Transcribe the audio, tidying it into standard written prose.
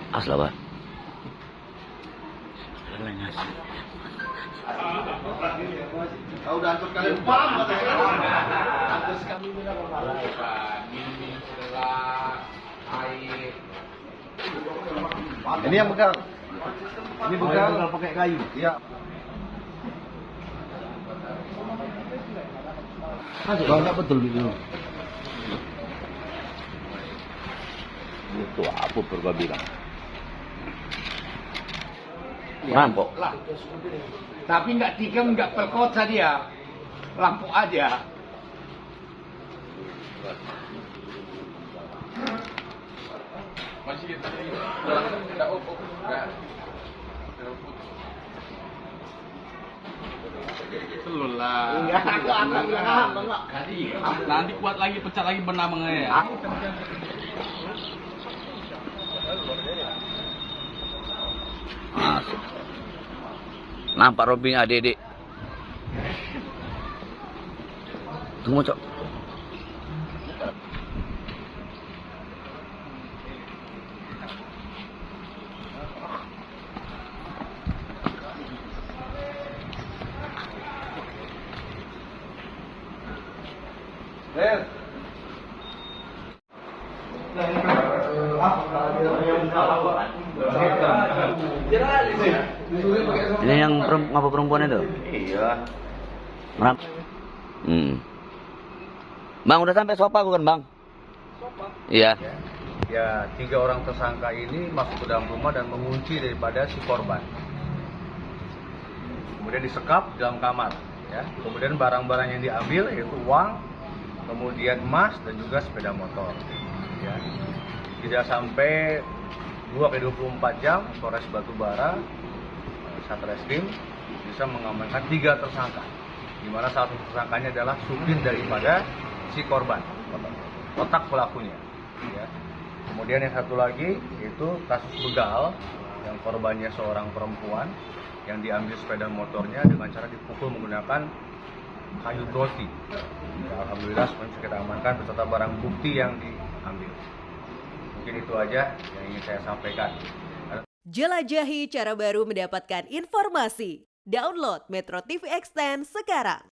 Asla, Pak. Kau udah atur kalian paham kata saya. Atur kami bilang Minum gelas air. ini yang bekal. Ini bekal pakai kayu. Iya. Kalau nggak betul itu. Itu apa purba bilang? Rampok. Lah. Tapi nggak tikam, nggak perkosa dia. Lampu aja. Masih tadi enggak Enggak, aku akan bilang enggak. Nanti kuat lagi, pecah lagi benamangnya ya. Masuk. Nampak Robin adik-adik. Tunggu, Cok. Ini yang ngapa perempuan itu? Iya. Merang. Bang, udah sampai sopa aku kan, Bang? Sopa? Iya. Ya, 3 orang tersangka ini masuk ke dalam rumah dan mengunci daripada si korban. Kemudian disekap di dalam kamar. Ya. Kemudian barang-barang yang diambil yaitu uang, kemudian emas dan juga sepeda motor. Ya. Tidak sampai 2x24 jam, Polres Batubara, Satreskrim bisa mengamankan 3 tersangka, di mana satu tersangkanya adalah supir daripada si korban, otak pelakunya. Ya. Kemudian yang satu lagi itu kasus begal, yang korbannya seorang perempuan yang diambil sepeda motornya dengan cara dipukul menggunakan kayu roti. Ya, alhamdulillah semuanya bisa kita amankan beserta barang bukti yang diambil. Mungkin itu aja yang ingin saya sampaikan. Jelajahi cara baru mendapatkan informasi. Download Metro TV Extend sekarang.